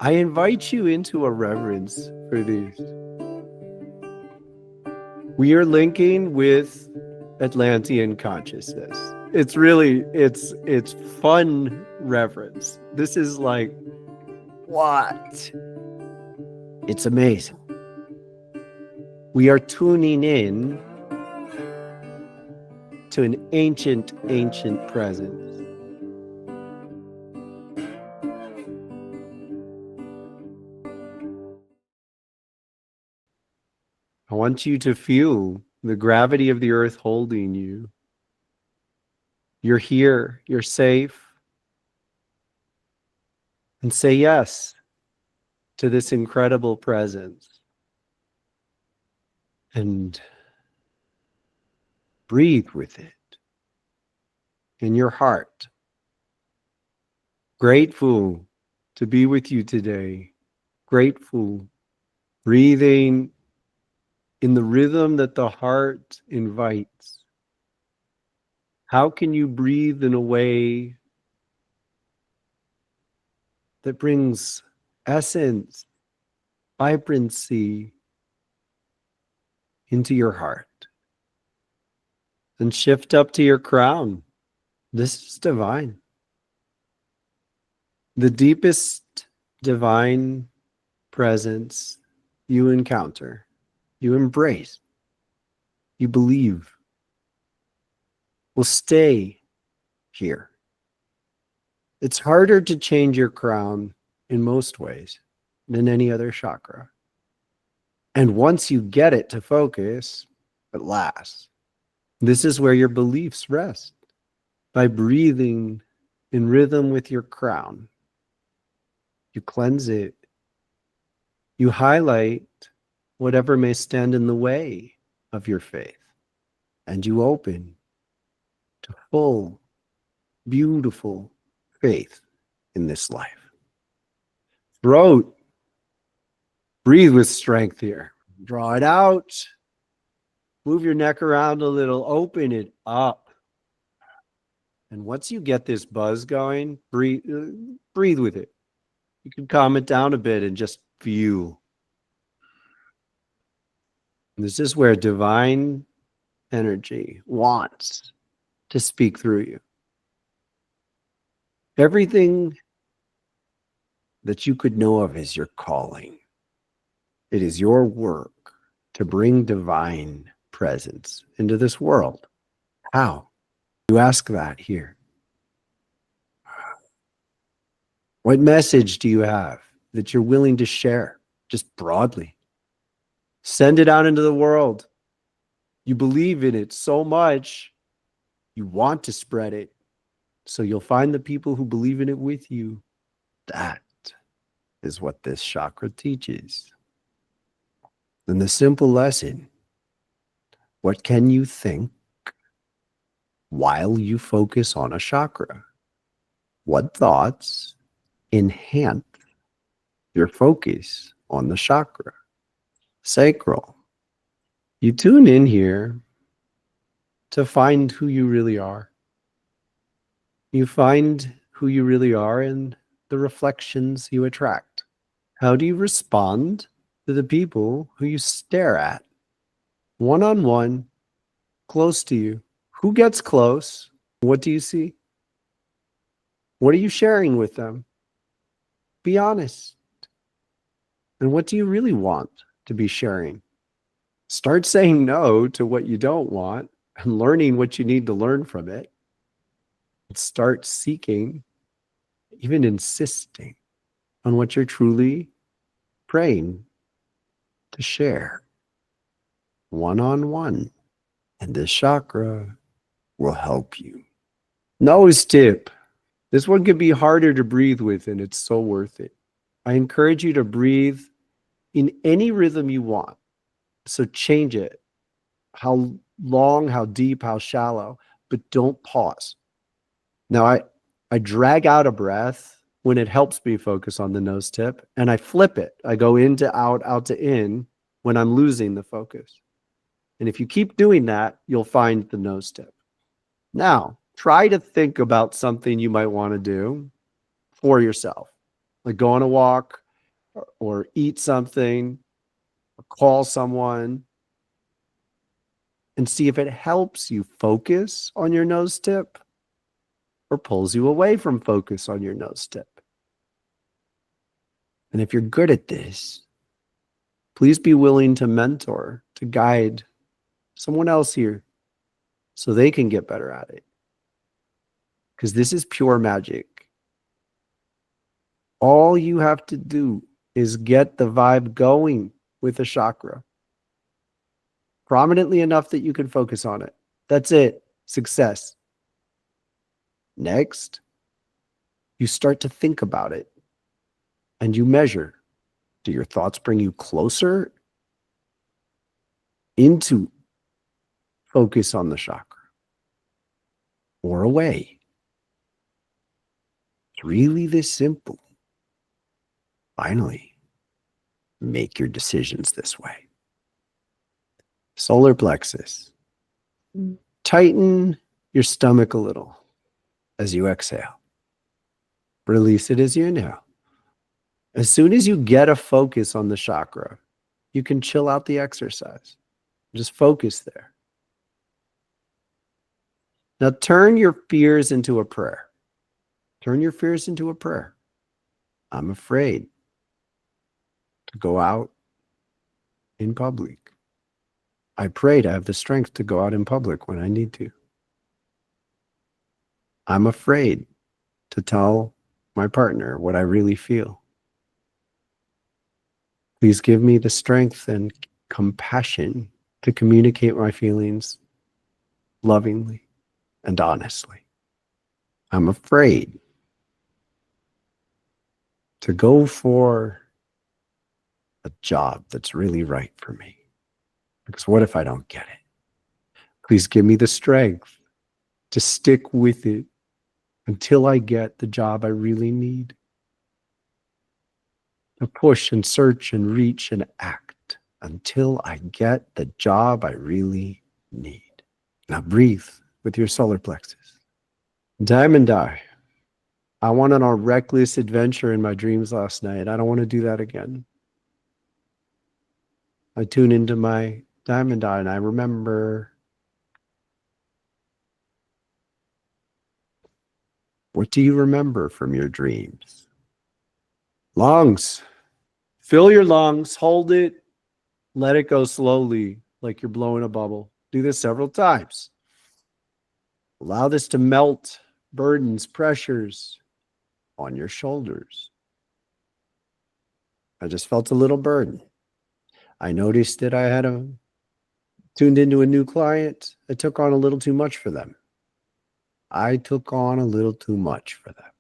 I invite you into a reverence for these. We are linking with Atlantean consciousness. It's fun reverence. This is like, what? It's amazing. We are tuning in to an ancient presence. I want you to feel the gravity of the earth holding you. You're here, you're safe. And say yes to this incredible presence. And breathe with it in your heart. Grateful to be with you today. Grateful. Breathing in the rhythm that the heart invites. How can you breathe in a way that brings essence, vibrancy into your heart? And shift up to your crown. This is divine. The deepest divine presence you encounter, you embrace, you believe, will stay here. It's harder to change your crown in most ways than any other chakra. And once you get it to focus, it lasts. This is where your beliefs rest, by breathing in rhythm with your crown. You cleanse it. You highlight whatever may stand in the way of your faith. And you open to full, beautiful faith in this life. Throat. Breathe with strength here. Draw it out. Move your neck around a little. Open it up. And once you get this buzz going, breathe with it. You can calm it down a bit and just feel. This is where divine energy wants to speak through you. Everything that you could know of is your calling. It is your work to bring divine presence into this world. How? You ask that here. What message do you have that you're willing to share, just broadly? Send it out into the world. You believe in it so much, you want to spread it. So you'll find the people who believe in it with you. That is what this chakra teaches. And the simple lesson, what can you think while you focus on a chakra? What thoughts enhance your focus on the chakra? Sacral. You tune in here to find who you really are. You find who you really are in the reflections you attract. How do you respond to the people who you stare at? One-on-one, close to you. Who gets close? What do you see? What are you sharing with them? Be honest. And what do you really want to be sharing? Start saying no to what you don't want and learning what you need to learn from it. Start seeking, even insisting on what you're truly praying to share. One-on-one. And this chakra will help you. Nose tip. This one can be harder to breathe with, and it's so worth it. I encourage you to breathe in any rhythm you want. So change it. How long, how deep, how shallow, but don't pause. Now, I drag out a breath when it helps me focus on the nose tip, and I flip it. I go in to out, out to in when I'm losing the focus. And if you keep doing that, you'll find the nose tip. Now, try to think about something you might want to do for yourself, like go on a walk, or eat something or call someone, and see if it helps you focus on your nose tip or pulls you away from focus on your nose tip. And if you're good at this, please be willing to mentor, to guide someone else here so they can get better at it. Because this is pure magic. All you have to do is get the vibe going with a chakra prominently enough that you can focus on it. That's it. Success. Next, you start to think about it and you measure. Do your thoughts bring you closer into focus on the chakra or away? It's really this simple. Finally, make your decisions this way. Solar plexus. Tighten your stomach a little as you exhale. Release it as you inhale. As soon as you get a focus on the chakra, you can chill out the exercise. Just focus there. Now turn your fears into a prayer. Turn your fears into a prayer. I'm afraid to go out in public. I pray to have the strength to go out in public when I need to. I'm afraid to tell my partner what I really feel. Please give me the strength and compassion to communicate my feelings lovingly and honestly. I'm afraid to go for a job that's really right for me. Because what if I don't get it? Please give me the strength to stick with it until I get the job I really need. To push and search and reach and act until I get the job I really need. Now breathe with your solar plexus. Diamond Eye. I went on a reckless adventure in my dreams last night. I don't want to do that again. I tune into my diamond eye and I remember, what do you remember from your dreams? Lungs. Fill your lungs, hold it, let it go slowly like you're blowing a bubble. Do this several times. Allow this to melt burdens, pressures on your shoulders. I just felt a little burden. I noticed that I had tuned into a new client. I took on a little too much for them. I took on a little too much for them.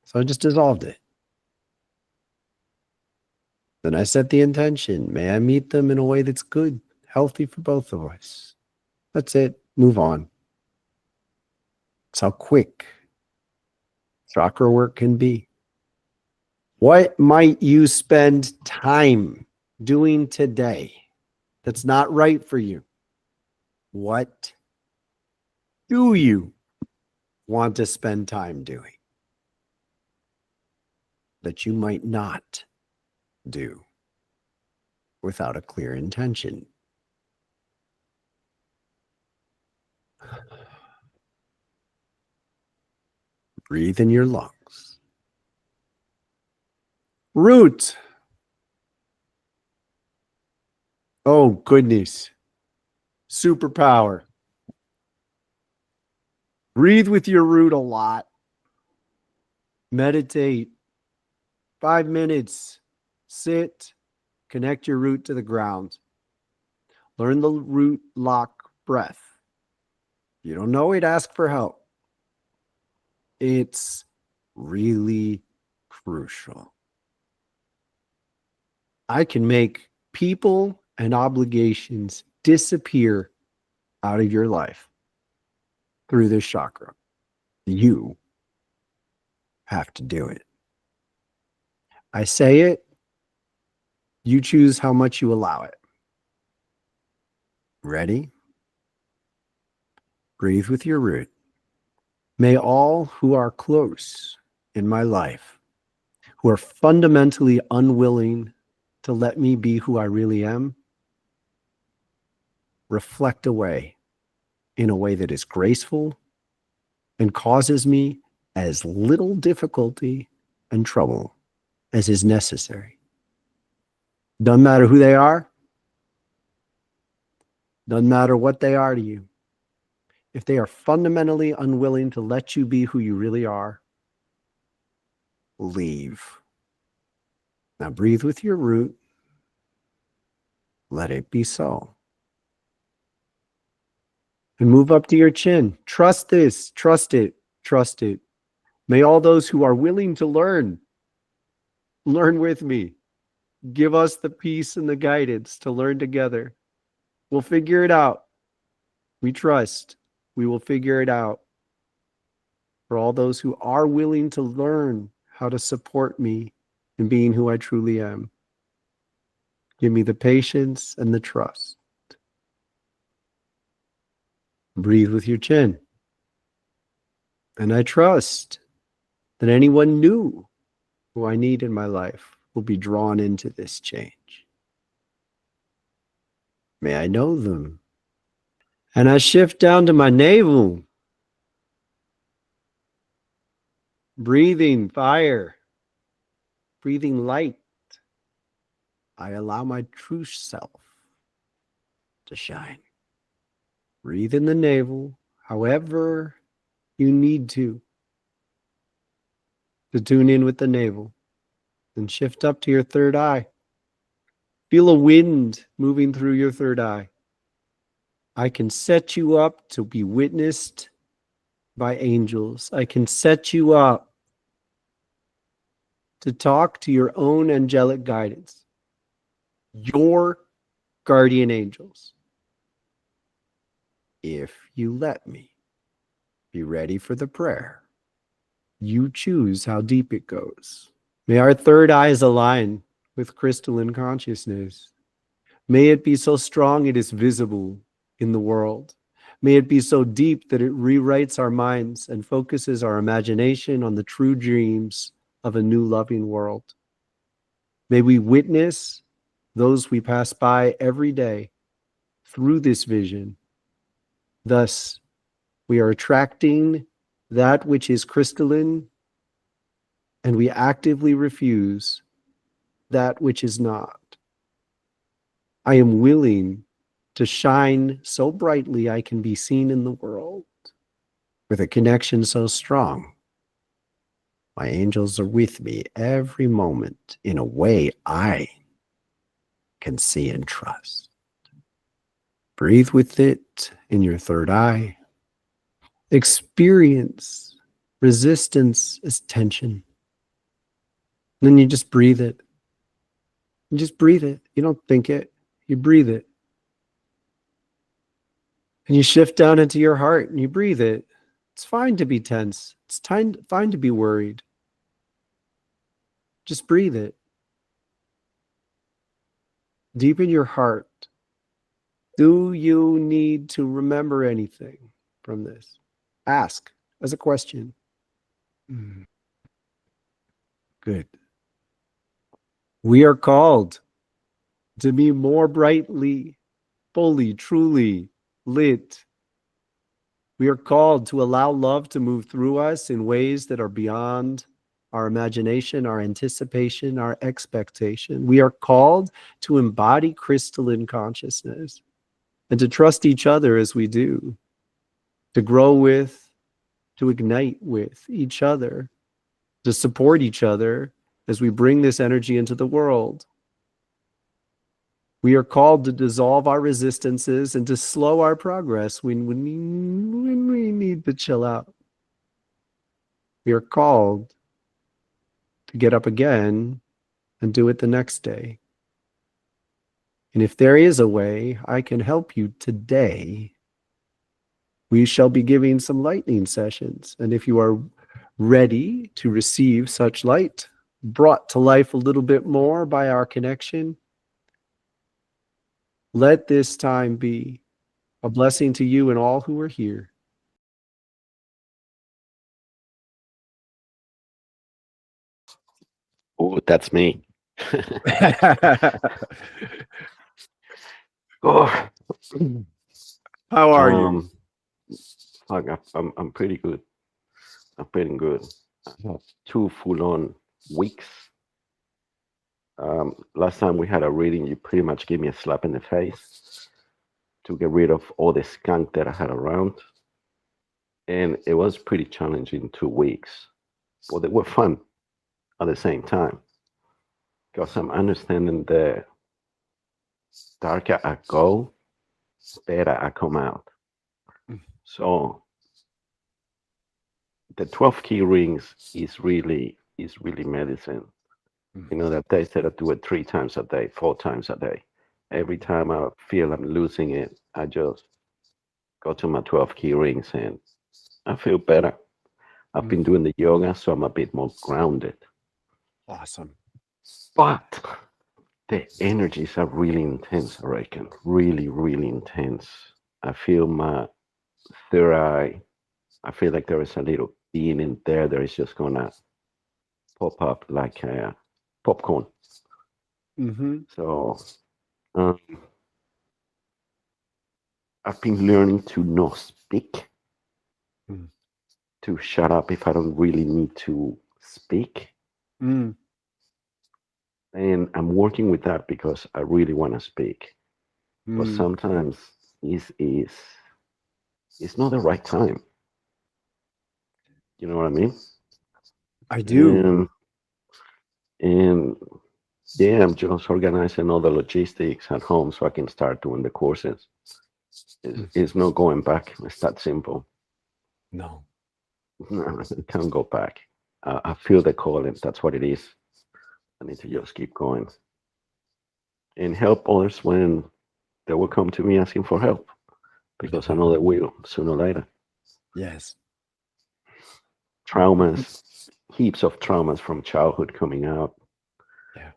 So I just dissolved it. Then I set the intention. May I meet them in a way that's good, healthy for both of us. That's it. Move on. That's how quick chakra work can be. What might you spend time doing today that's not right for you? What do you want to spend time doing that you might not do without a clear intention? Breathe in your lungs. Root. Oh, goodness. Superpower. Breathe with your root a lot. Meditate. 5 minutes. Sit. Connect your root to the ground. Learn the root lock breath. If you don't know it, ask for help. It's really crucial. I can make people and obligations disappear out of your life through this chakra. You have to do it. I say it, you choose how much you allow it. Ready? Breathe with your root. May all who are close in my life, who are fundamentally unwilling to let me be who I really am, reflect away in a way that is graceful and causes me as little difficulty and trouble as is necessary. Doesn't matter who they are. Doesn't matter what they are to you. If they are fundamentally unwilling to let you be who you really are, leave. Now breathe with your root. Let it be so. And move up to your chin. Trust this, trust it, trust it. May all those who are willing to learn with me. Give us the peace and the guidance to learn together. We'll figure it out. We trust. We will figure it out. For all those who are willing to learn how to support me in being who I truly am. Give me the patience and the trust. Breathe with your chin. And I trust that anyone new who I need in my life will be drawn into this change. May I know them. And I shift down to my navel. Breathing fire. Breathing light. I allow my true self to shine. Breathe in the navel, however you need to tune in with the navel. And shift up to your third eye. Feel a wind moving through your third eye. I can set you up to be witnessed by angels. I can set you up to talk to your own angelic guidance, your guardian angels. If you let me, be ready for the prayer. You choose how deep it goes. May our third eyes align with crystalline consciousness. May it be so strong it is visible in the world. May it be so deep that it rewrites our minds and focuses our imagination on the true dreams of a new loving world. May we witness those we pass by every day through this vision. Thus, we are attracting that which is crystalline, and we actively refuse that which is not. I am willing to shine so brightly I can be seen in the world with a connection so strong. My angels are with me every moment in a way I can see and trust. Breathe with it in your third eye. Experience resistance as tension. And then you just breathe it. You just breathe it. You don't think it. You breathe it. And you shift down into your heart and you breathe it. It's fine to be tense. It's fine to be worried. Just breathe it. Deep in your heart. Do you need to remember anything from this? Ask as a question. Good. We are called to be more brightly, fully, truly lit. We are called to allow love to move through us in ways that are beyond our imagination, our anticipation, our expectation. We are called to embody crystalline consciousness and to trust each other as we do, to grow with, to ignite with each other, to support each other as we bring this energy into the world. We are called to dissolve our resistances and to slow our progress when we need to chill out. We are called to get up again and do it the next day. And if there is a way I can help you today, we shall be giving some lightning sessions. And if you are ready to receive such light, brought to life a little bit more by our connection, let this time be a blessing to you and all who are here. Oh, that's me. Oh, How are you? um, fuck, I'm pretty good. I'm pretty good. I have 2 full-on weeks. Last time we had a reading, you pretty much gave me a slap in the face to get rid of all the skunk that I had around, and it was pretty challenging 2 weeks, but they were fun at the same time because I'm understanding the darker I go, better I come out. So the 12 key rings is really medicine. You know that they said I do it 3 times a day, 4 times a day. Every time I feel I'm losing it, I just go to my 12 key rings and I feel better. I've been doing the yoga, so I'm a bit more grounded. Awesome. But the energies are really intense, I reckon. Really, really intense. I feel my third eye. I feel like there is a little being in there that is just gonna pop up like a popcorn. Mm-hmm. So um, I've been learning to not speak, Mm. to shut up if I don't really need to speak. Mm. And I'm working with that because I really want to speak. But Mm. sometimes it's not the right time. You know what I mean? I do. And and yeah, I'm just organizing all the logistics at home so I can start doing the courses. It's not going back. It's that simple. No. No, I can't go back. I feel the calling. That's what it is. I need to just keep going and help others when they will come to me asking for help because I know they will sooner or later. Yes. Traumas, heaps of traumas from childhood coming out. Yeah.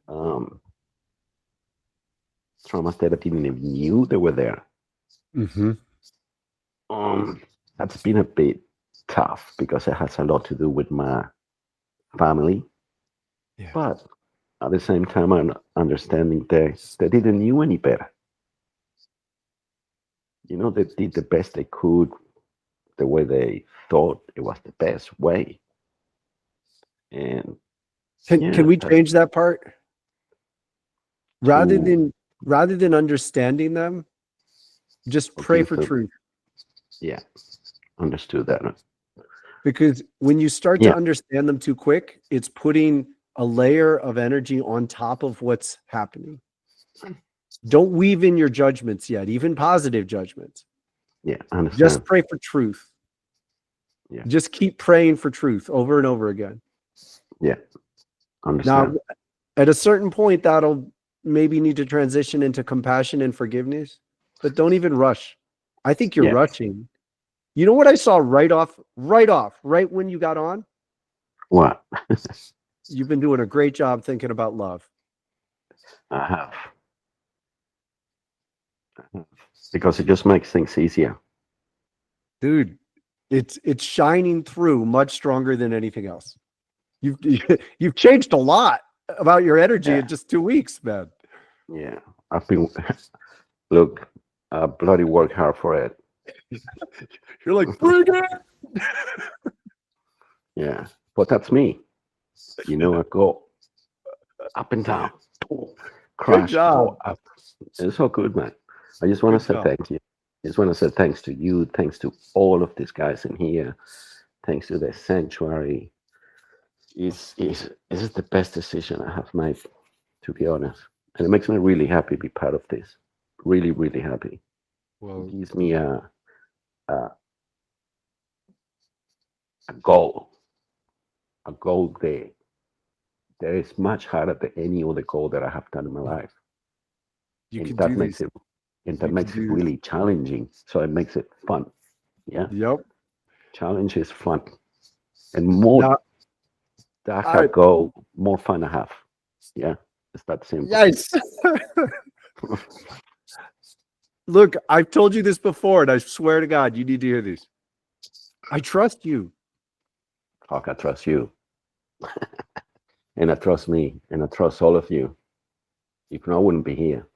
Traumas that I didn't even knew they were there. Mm-hmm. That's been a bit tough because it has a lot to do with my family. Yeah. But at the same time, I'm understanding they didn't knew any better. You know, they did the best they could, the way they thought it was the best way. And Can yeah, we that change that part? Rather to than rather than understanding them, just pray forgive for them. truth. Yeah, understood that. Because when you start to Yeah, understand them too quick, it's putting a layer of energy on top of what's happening. Don't weave in your judgments yet, even positive judgments. yeah, understand. Just pray for truth. Yeah, Just keep praying for truth over and over again. yeah, Now, understand. at a certain point, that'll maybe need to transition into compassion and forgiveness, but don't even rush. I think you're Yeah, rushing. You know what I saw right when you got on? what? You've been doing a great job thinking about love. I have. Because it just makes things easier. Dude, it's shining through much stronger than anything else. You've you've changed a lot about your energy Yeah, in just 2 weeks, man. yeah. I've been look, I bloody work hard for it. You're like, bring it. Yeah, but that's me. You know, I go up and down, Good crash, go job. up. It's so good, man. I just want to Good say job. thank you. I just want to say thanks to you, thanks to all of these guys in here, thanks to the sanctuary. This is the best decision I have made, to be honest. And it makes me really happy to be part of this. Really, really happy. It Well, gives me a, a goal, a goal that is much harder than any other goal that I have done in my life. you And can that do makes this. it and that You can makes it do this. really challenging. So it makes it fun. Yeah. Yep. Challenge is fun. And more Now, dark I I go, more fun I have. Yeah. It's that simple. yes. Look, I've told you this before, and I swear to God, you need to hear this. I trust you. Fuck, I trust you. And I trust me, and I trust all of you. If not, I wouldn't be here.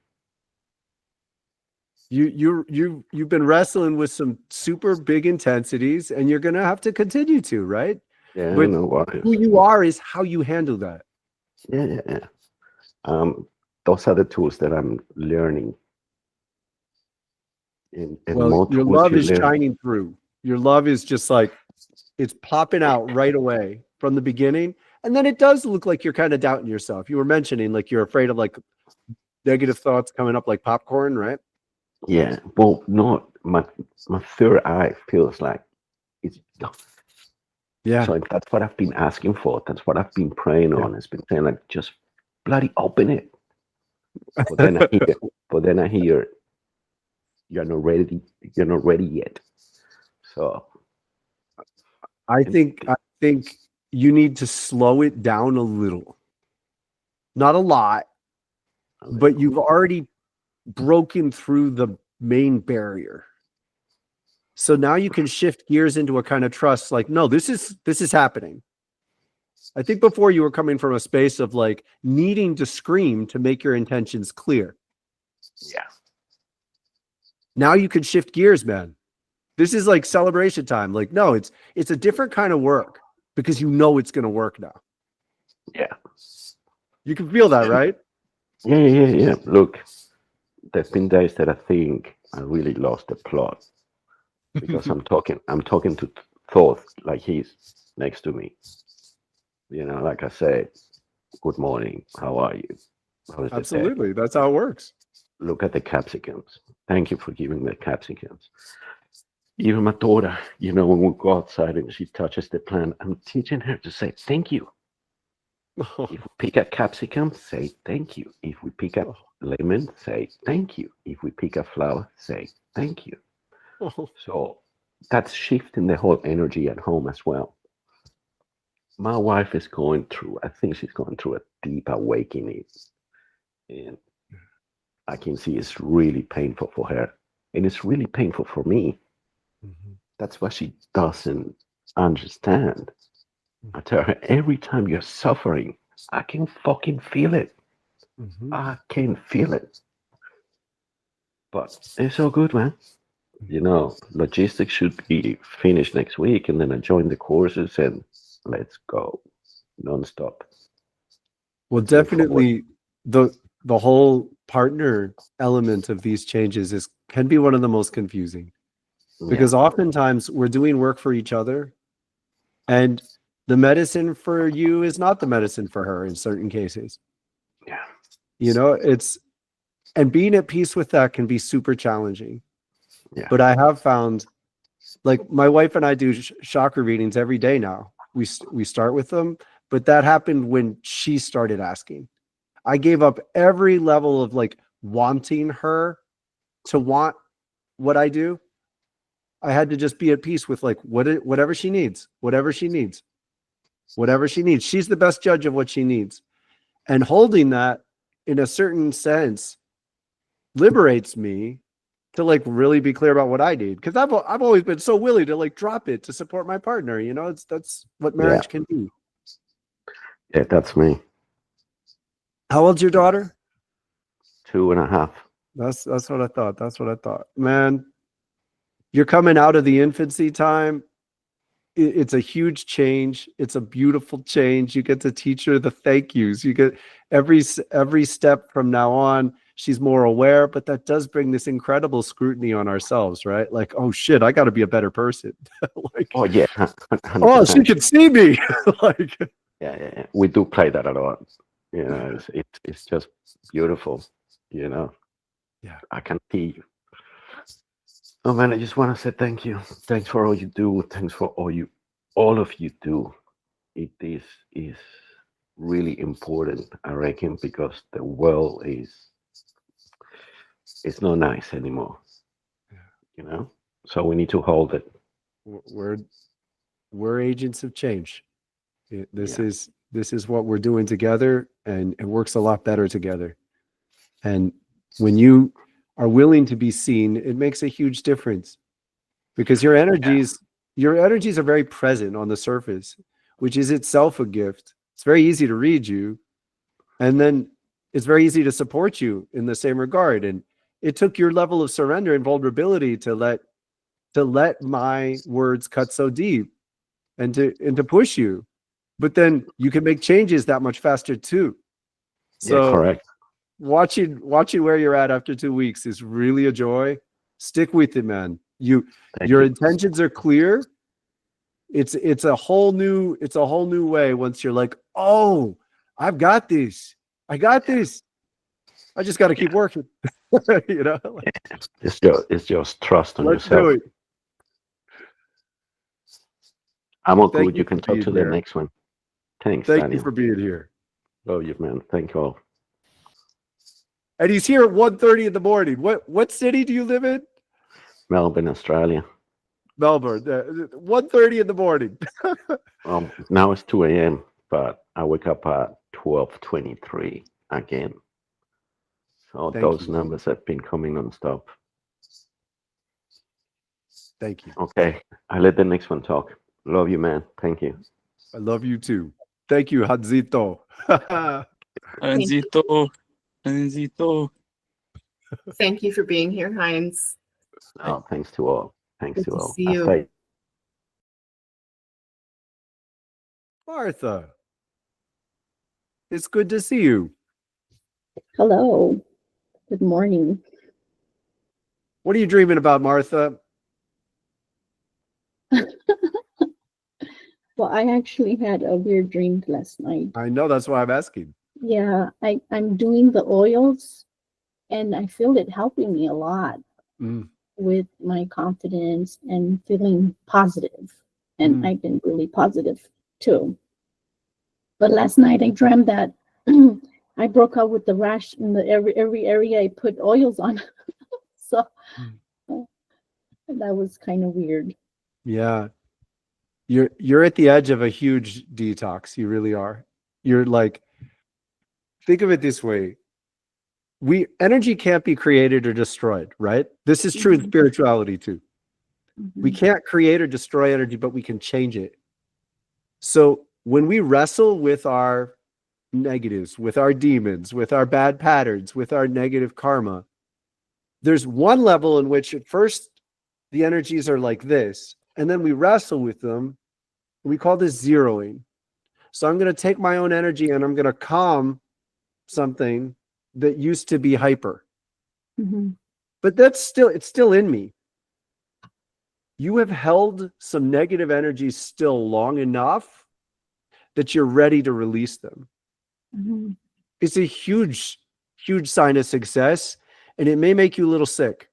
You've been wrestling with some super big intensities, and you're gonna have to continue to, right? Yeah, But no who worries. you are is how you handle that. Yeah, yeah, yeah. Those are the tools that I'm learning. And Well, more your tools love you is learn. shining through. Your love is just like it's popping out right away from the beginning. And then it does look like you're kind of doubting yourself. You were mentioning like you're afraid of like negative thoughts coming up like popcorn, right? Yeah, well, not my third eye feels like it's. Yeah. So that's what I've been asking for. That's what I've been praying Yeah. on. It's been saying like, just bloody open it. But then I hear, but then I hear, you're not ready. You're not ready yet. So, I and, think you need to slow it down a little. Not a lot, but you've already broken through the main barrier. So now you can shift gears into a kind of trust like, no, this is happening. I think before you were coming from a space of like needing to scream to make your intentions clear. yeah, Now you can shift gears, man. This is like celebration time. Like, no, it's a different kind of work because you know it's going to work now. yeah, You can feel that, right? yeah. Look, there's been days that I think I really lost the plot because I'm talking to Thoth like he's next to me. Like I said, good morning. How are you? How is the day? Absolutely. That's how it works. Look at the capsicums. Thank you for giving me the capsicums. Even my daughter, when we go outside and she touches the plant, I'm teaching her to say thank you. If we pick a capsicum, say thank you. If we pick up lemon, say thank you. If we pick a flower, say thank you. So that's shifting the whole energy at home as well. My wife is I think she's going through a deep awakening. And I can see it's really painful for her. And it's really painful for me. That's what she doesn't understand. I tell her every time you're suffering, I can fucking feel it. I can feel it. But it's all good, man. Logistics should be finished next week, and then I join the courses and let's go nonstop. Well, Look forward. definitely the whole partner element of these changes can be one of the most confusing because oftentimes we're doing work for each other and the medicine for you is not the medicine for her in certain cases. Yeah. And being at peace with that can be super challenging. Yeah. But I have found, like, my wife and I do chakra readings every day now. We start with them, but that happened when she started asking. I gave up every level of like wanting her to want what I do. I had to just be at peace with like whatever she needs, whatever she needs, whatever she needs. She's the best judge of what she needs. And holding that in a certain sense liberates me to like really be clear about what I need. Because I've always been so willing to like drop it to support my partner. That's what marriage can do. Yeah, that's me. How old's your daughter? 2.5. That's what I thought. That's what I thought. Man, you're coming out of the infancy time. It's a huge change. It's a beautiful change. You get to teach her the thank yous. You get every step from now on. She's more aware, but that does bring this incredible scrutiny on ourselves, right? Like, oh shit, I got to be a better person. Like, Oh yeah, 100%. oh, she can see me. Like, yeah. We do play that a lot. It's just beautiful. Yeah. I can see you. Oh man, I just want to say thank you. Thanks for all you do. Thanks for all of you do. It is really important, I reckon, because the world it's not nice anymore. So we need to hold it. We're agents of change. This is what we're doing together, and it works a lot better together. And when you are willing to be seen, it makes a huge difference because your energies are very present on the surface, which is itself a gift. It's very easy to read you. And then it's very easy to support you in the same regard. And it took your level of surrender and vulnerability to let my words cut so deep and to push you. But then you can make changes that much faster too. Yeah, So correct. watching where you're at after 2 weeks is really a joy. Stick with it, man. Your You. intentions are clear. It's a whole new way once you're like, oh, I've got this. I got this. I just got to keep working. You know, It's just trust on let's yourself. do it. I'm all Thank good. you You can for talk being to the here. next one. Thanks, Thank Daniel. you for being here. Love you, man. Thank you all. And he's here at 1:30 in the morning. What city do you live in? Melbourne, Australia. Melbourne. 1:30 in the morning. Now it's 2 a.m., but I wake up at 12:23 again. So Thank those you. numbers have been coming nonstop. Thank you. Okay, I let the next one talk. Love you, man. Thank you. I love you too. Thank you, Hanzito. Anzito. Thank you for being here, Heinz. Oh, thanks to all. Thanks Good to to all. see I you. say Martha, it's good to see you. Hello. Good morning. What are you dreaming about, Martha? Well, I actually had a weird dream last night. I know, that's why I'm asking. Yeah, I'm doing the oils and I feel it helping me a lot Mm. with my confidence and feeling positive. And I've been really positive too. But last night I dreamt that I broke out with the rash in the every area I put oils on. So that was kind of weird. Yeah. You're at the edge of a huge detox. You really are. You're like, think of it this way. Energy can't be created or destroyed, right? This is true in spirituality too. We can't create or destroy energy, but we can change it. So when we wrestle with our negatives, with our demons, with our bad patterns, with our negative karma, there's one level in which at first the energies are like this, and then we wrestle with them. We call this zeroing. So I'm going to take my own energy and I'm going to calm something that used to be hyper. But it's still in me. You have held some negative energies still long enough that you're ready to release them. It's a huge, huge sign of success, and it may make you a little sick.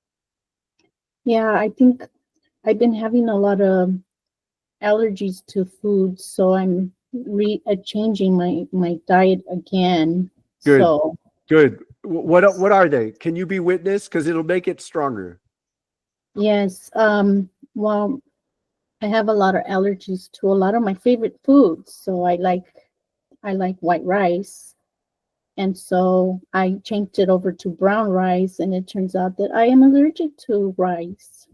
Yeah, I think I've been having a lot of allergies to food, so I'm changing my diet again. Good. So Good. What are they? Can you be witness? Because it'll make it stronger. yes, well, I have a lot of allergies to a lot of my favorite foods. So I like white rice, and so I changed it over to brown rice, and it turns out that I am allergic to rice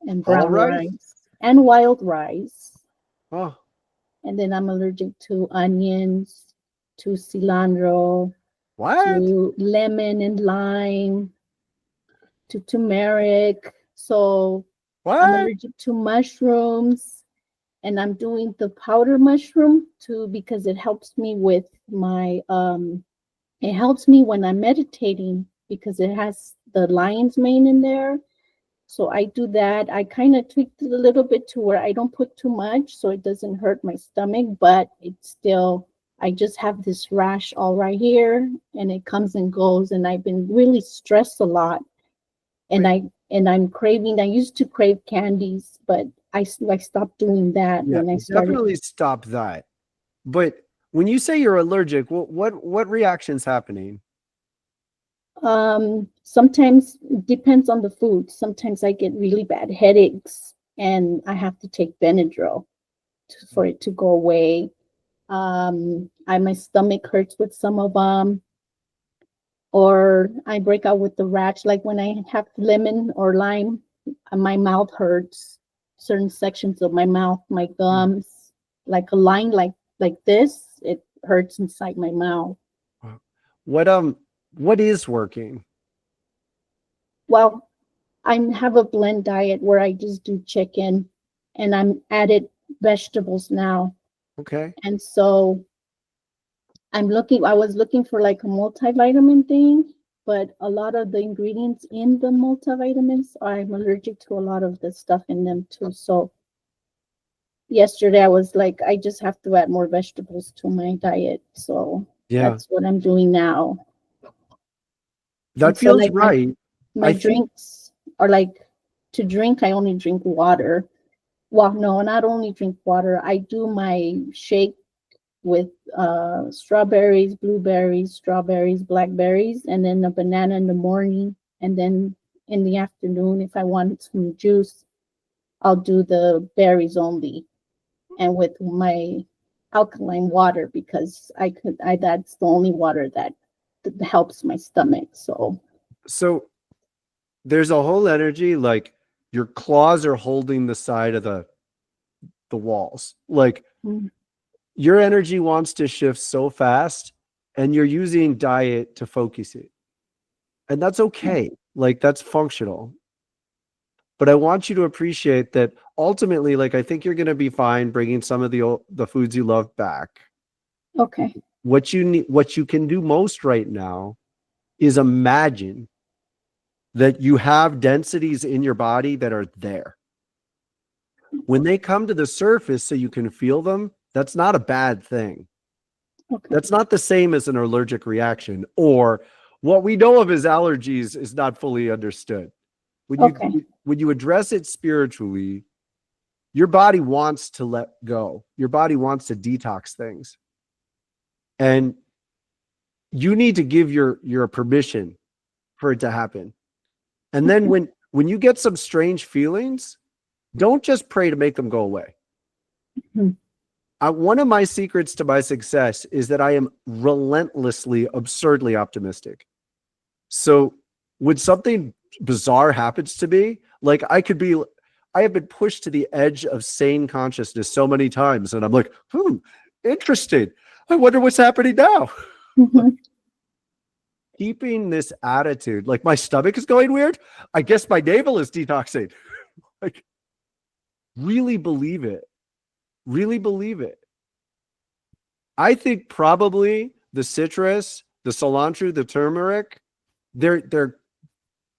and All brown rice? rice and wild rice. Oh, And then I'm allergic to onions, to cilantro, what? to lemon and lime, to turmeric. So I'm What? allergic to mushrooms, and I'm doing the powder mushroom too because it helps me with my it helps me when I'm meditating because it has the lion's mane in there. So I do that. I kind of tweaked it a little bit to where I don't put too much so it doesn't hurt my stomach, but it's still, I just have this rash all right here and it comes and goes. And I've been really stressed a lot. And I'm craving, I used to crave candies, but I stopped doing that Yeah, when I started. definitely stop that. But when you say you're allergic, what reaction's happening? Sometimes it depends on the food. Sometimes I get really bad headaches and I have to take Benadryl for it to go away. My stomach hurts with some of them, or I break out with the rash. Like when I have lemon or lime, my mouth hurts. Certain sections of my mouth, my gums, like a line like this. hurts inside my mouth. What is working? Well, I have a blend diet where I just do chicken and I'm added vegetables now. Okay. And so I was looking for like a multivitamin thing, but a lot of the ingredients in the multivitamins, I'm allergic to a lot of the stuff in them too. So yesterday I was like, I just have to add more vegetables to my diet. So Yeah, that's what I'm doing now. that And so feels like right. my I think drinks are like, to drink, I only drink water. Well, no, not only drink water. I do my shake with strawberries, blueberries, strawberries, blackberries, and then a banana in the morning. And then in the afternoon, if I want some juice, I'll do the berries only. And with my alkaline water, because that's the only water that helps my stomach. So so. There's a whole energy like your claws are holding the side of the walls. Like mm, your energy wants to shift so fast, and you're using diet to focus it. And that's okay. Like that's functional. But I want you to appreciate that ultimately, like I think you're going to be fine bringing some of the foods you love back. okay. What you can do most right now is imagine that you have densities in your body that are there. When they come to the surface so you can feel them, that's not a bad thing. Okay. That's not the same as an allergic reaction, or what we know of as allergies is not fully understood. Okay. When you address it spiritually, your body wants to let go. Your body wants to detox things. And you need to give your permission for it to happen. And then when you get some strange feelings, don't just pray to make them go away. Mhm. One of my secrets to my success is that I am relentlessly, absurdly optimistic. So when something bizarre happens to me, like I have been pushed to the edge of sane consciousness so many times. And I'm like, interesting. I wonder what's happening now. Mhm. Keeping this attitude, like my stomach is going weird. I guess my navel is detoxing. Like, really believe it. Really believe it. I think probably the citrus, the cilantro, the turmeric, they're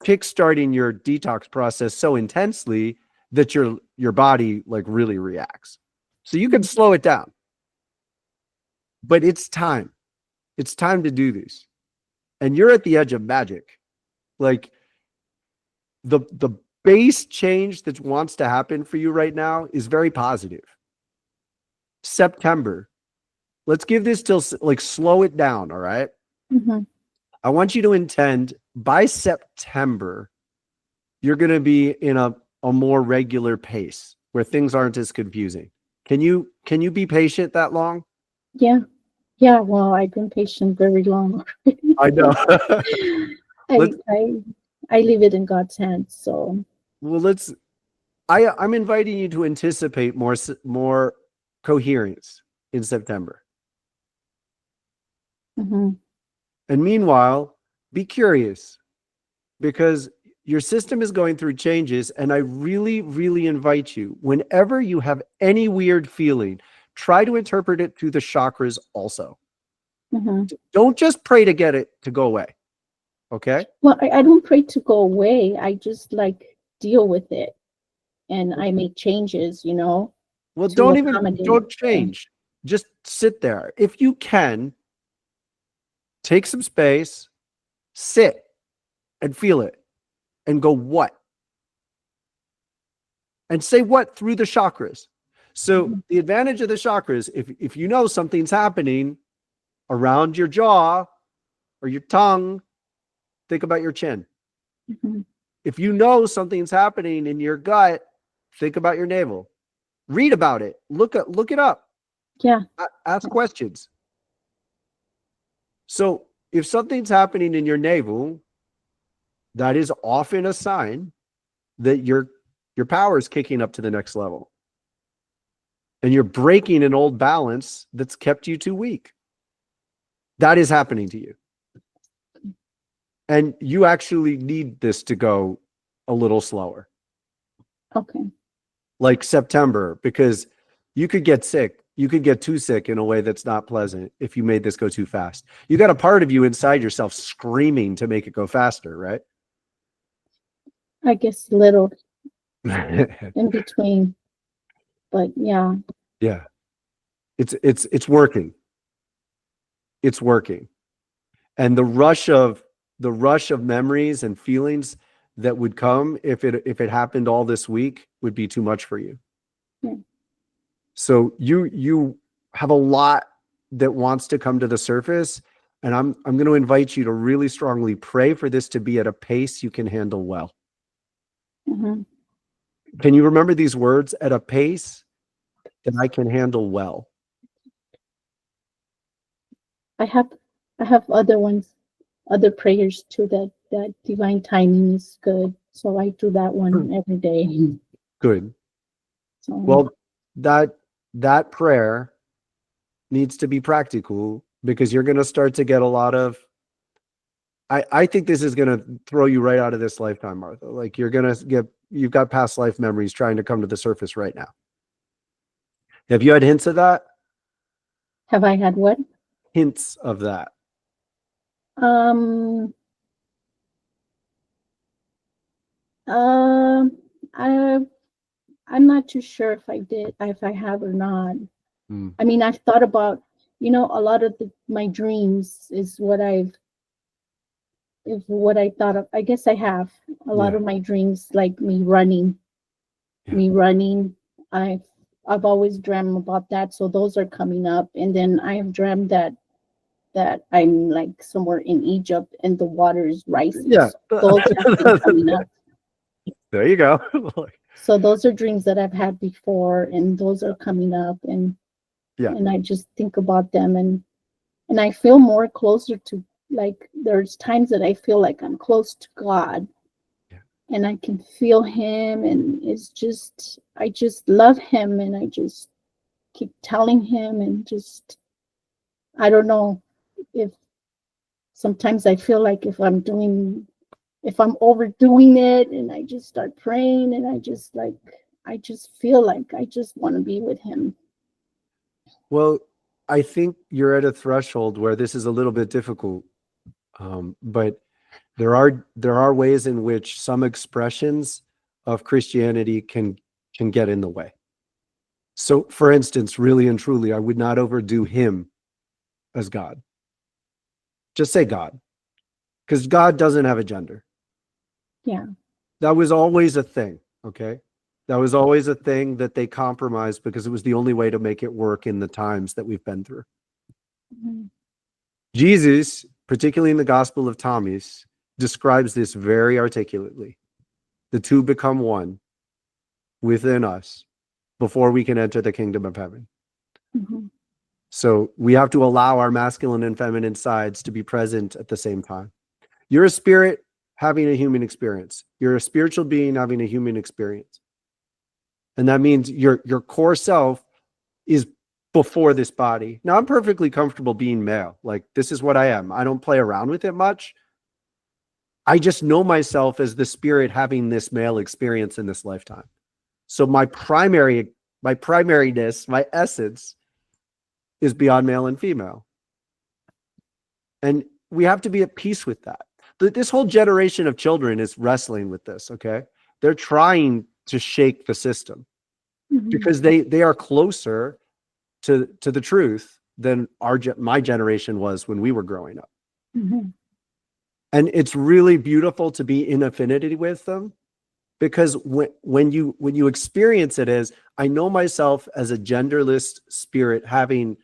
kickstarting your detox process so intensely that your body like really reacts. So you can slow it down. But it's time. It's time to do these. And you're at the edge of magic. Like the base change that wants to happen for you right now is very positive. September. Let's give this till like slow it down, all right? Mhm. I want you to intend by September, you're going to be in a more regular pace where things aren't as confusing. Can you be patient that long? Yeah. Yeah. Well, I've been patient very long. I know. I, I I leave it in God's hands. So Well, I'm inviting you to anticipate more coherence in September. mhm. And meanwhile, be curious because your system is going through changes. And I really, really invite you, whenever you have any weird feeling, try to interpret it through the chakras also. Mhm. Don't just pray to get it to go away. Okay. Well, I don't pray to go away. I just like deal with it, and I make changes. Well, To don't accommodate. change. Just sit there. If you can, take some space, sit and feel it and go, what? And say what through the chakras. So the advantage of the chakras, if you know something's happening around your jaw or your tongue, think about your chin. Mhm. If you know something's happening in your gut, think about your navel. Read about it. Look it up. Yeah. Ask questions. So if something's happening in your navel, that is often a sign that your power is kicking up to the next level. And you're breaking an old balance that's kept you too weak. That is happening to you. And you actually need this to go a little slower, Okay. like September, because you could get sick. You could get too sick in a way that's not pleasant if you made this go too fast. You got a part of you inside yourself screaming to make it go faster, right? I guess a little in between, but yeah. Yeah. It's working. It's working. And the rush of memories and feelings that would come if it happened all this week would be too much for you. Yeah. So you have a lot that wants to come to the surface, and I'm going to invite you to really strongly pray for this to be at a pace you can handle well. Mm-hmm. Can you remember these words? At a pace that I can handle well. I have other ones, other prayers too, that divine timing is good. So I do that one every day. Good. So, Well, that prayer needs to be practical, because you're going to start to get a lot of, I think this is going to throw you right out of this lifetime, Martha. Like you've got past life memories trying to come to the surface right now. Have you had hints of that? have I had what? Hints of that. Um, um, I I'm not too sure if I have or not. Mm. I mean, I've thought about, a lot of my dreams is what I thought of. I guess I have a lot of my dreams, like me running. I've always dreamt about that. So those are coming up. And then I have dreamt that I'm like somewhere in Egypt and the water is rising. Yeah. So those have been coming up. There you go. So those are dreams that I've had before, and those are coming up, and I just think about them, and I feel more closer to, like, there's times that I feel like I'm close to God, and I can feel him, and I just love him, and I just keep telling him, and just, I don't know, if sometimes I feel like if I'm overdoing it, and I just start praying, and I just feel like I just want to be with him. Well, I think you're at a threshold where this is a little bit difficult, but there are ways in which some expressions of Christianity can get in the way. So, for instance, really and truly, I would not overdo him as God. Just say God, because God doesn't have a gender. Yeah. That was always a thing, okay? That was always a thing that they compromised because it was the only way to make it work in the times that we've been through. Mm-hmm. Jesus, particularly in the Gospel of Thomas, describes this very articulately. The two become one within us before we can enter the kingdom of heaven. Mm-hmm. So we have to allow our masculine and feminine sides to be present at the same time. You're a spirit having a human experience. You're a spiritual being having a human experience. And that means your core self is before this body. Now, I'm perfectly comfortable being male. Like, this is what I am. I don't play around with it much. I just know myself as the spirit having this male experience in this lifetime. So my primariness, my essence is beyond male and female. And we have to be at peace with that. This whole generation of children is wrestling with this, okay? They're trying to shake the system because they are closer to the truth than my generation was when we were growing up. Mm-hmm. And it's really beautiful to be in affinity with them, because when you experience it as, I know myself as a genderless spirit having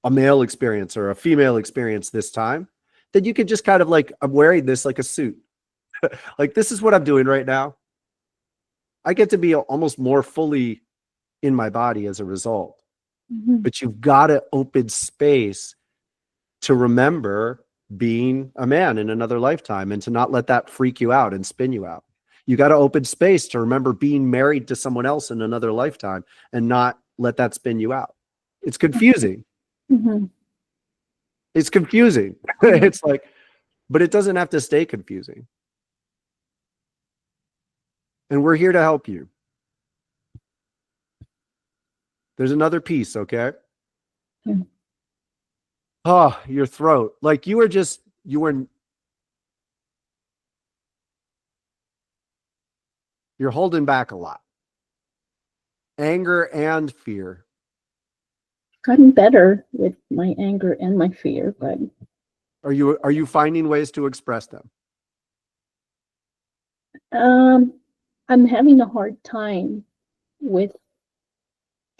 a male experience or a female experience this time, then you could just kind of like, I'm wearing this like a suit. Like, this is what I'm doing right now. I get to be almost more fully in my body as a result. Mm-hmm. But you've got to open space to remember being a man in another lifetime and to not let that freak you out and spin you out. You got to open space to remember being married to someone else in another lifetime and not let that spin you out. It's confusing. Mm-hmm. It's confusing. It's like, but it doesn't have to stay confusing. And we're here to help you. There's another piece, okay? Hmm. Oh, your throat. Like you're holding back a lot. Anger and fear. Gotten better with my anger and my fear, but Are you finding ways to express them? I'm having a hard time with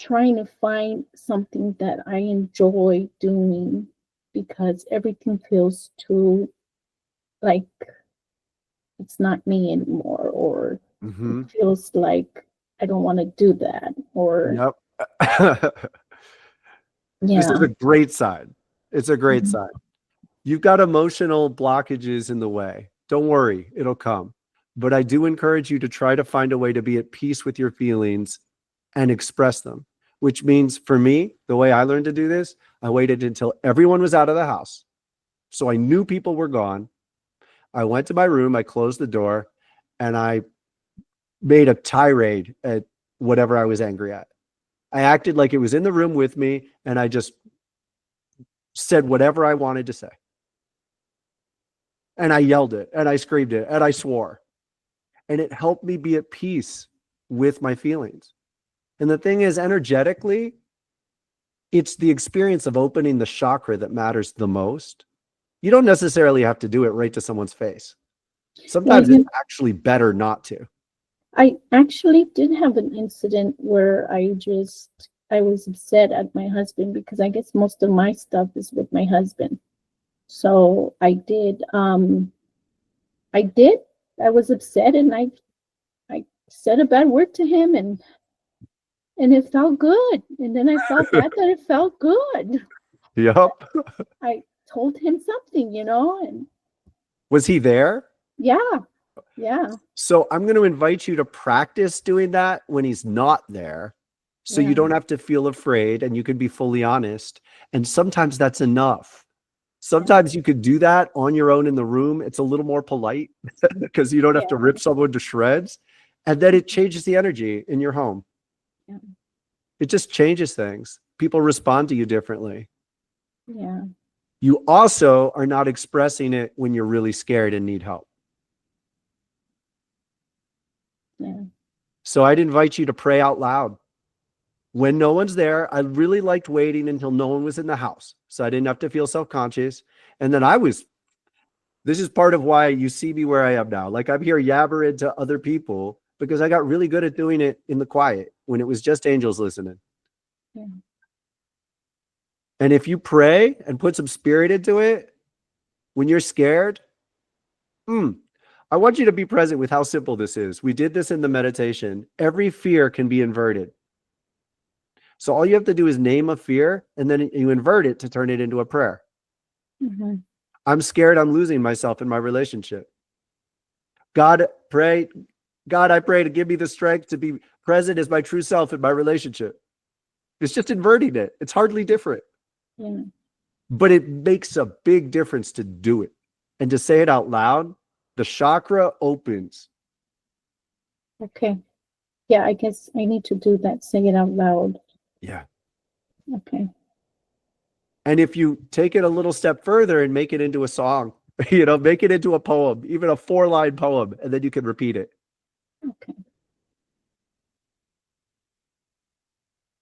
trying to find something that I enjoy doing because everything feels too like it's not me anymore, or Mm-hmm. it feels like I don't want to do that, or Yep. This is yeah. a great sign. It's a great Mhm. sign. You've got emotional blockages in the way. Don't worry, it'll come. But I do encourage you to try to find a way to be at peace with your feelings and express them, which means for me, the way I learned to do this, I waited until everyone was out of the house. So I knew people were gone. I went to my room, I closed the door, and I made a tirade at whatever I was angry at. I acted like it was in the room with me, and I just said whatever I wanted to say. And I yelled it, and I screamed it, and I swore. And it helped me be at peace with my feelings. And the thing is, energetically, it's the experience of opening the chakra that matters the most. You don't necessarily have to do it right to someone's face. Sometimes it's actually better not to. I actually did have an incident where I was upset at my husband because I guess most of my stuff is with my husband. So I was upset, and I said a bad word to him, and it felt good. And then I felt bad that it felt good. Yep. I told him something, and Was he there? yeah. So I'm going to invite you to practice doing that when he's not there. So you Yeah. don't have to feel afraid and you can be fully honest. And sometimes that's enough. Sometimes you could do that on your own in the room. It's a little more polite because you don't have to rip someone to shreds. And then it changes the energy in your home. Yeah. It just changes things. People respond to you differently. Yeah. You also are not expressing it when you're really scared and need help. Yeah. So I'd invite you to pray out loud. When no one's there, I really liked waiting until no one was in the house. So I didn't have to feel self-conscious. And then this is part of why you see me where I am now. Like I'm here yabbering to other people because I got really good at doing it in the quiet when it was just angels listening. Yeah. And if you pray and put some spirit into it, when you're scared, I want you to be present with how simple this is. We did this in the meditation. Every fear can be inverted. So all you have to do is name a fear, and then you invert it to turn it into a prayer. Mm-hmm. I'm scared I'm losing myself in my relationship. God, I pray to give me the strength to be present as my true self in my relationship. It's just inverting it. It's hardly different. Yeah. But it makes a big difference to do it. And to say it out loud, the chakra opens. Okay. Yeah, I guess I need to do that. Say it out loud. Yeah. Okay. And if you take it a little step further and make it into a song, make it into a poem, even a 4-line poem, and then you can repeat it. Okay.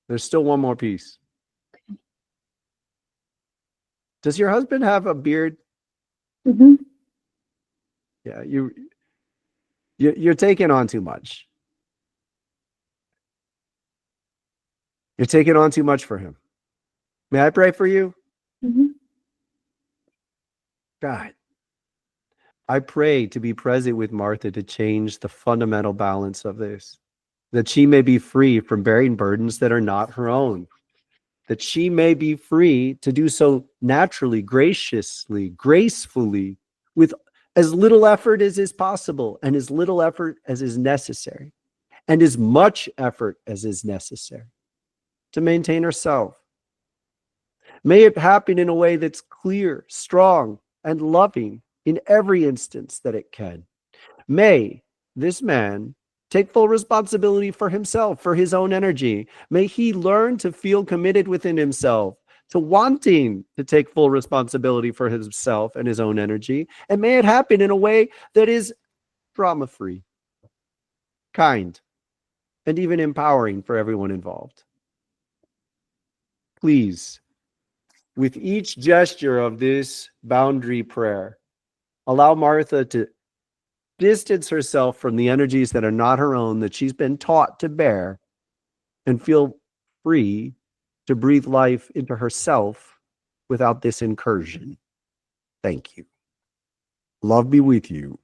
There's still one more piece. Okay. Does your husband have a beard? Mm-hmm. Yeah, you're taking on too much. You're taking on too much for him. May I pray for you? Mm-hmm. God, I pray to be present with Martha to change the fundamental balance of this, that she may be free from bearing burdens that are not her own, that she may be free to do so naturally, graciously, gracefully, with as little effort as is possible and as little effort as is necessary, and as much effort as is necessary to maintain herself. May it happen in a way that's clear, strong, and loving in every instance that it can. May this man take full responsibility for himself, for his own energy. May he learn to feel committed within himself, to wanting to take full responsibility for himself and his own energy. And may it happen in a way that is drama-free, kind, and even empowering for everyone involved. Please, with each gesture of this boundary prayer, allow Martha to distance herself from the energies that are not her own, that she's been taught to bear, and feel free to breathe life into herself without this incursion. Thank you. Love be with you.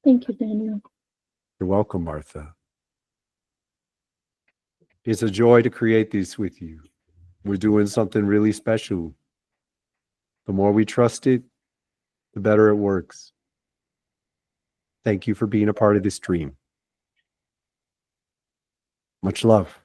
Thank you, Daniel. You're welcome, Martha. It's a joy to create this with you. We're doing something really special. The more we trust it, the better it works. Thank you for being a part of this dream. Much love.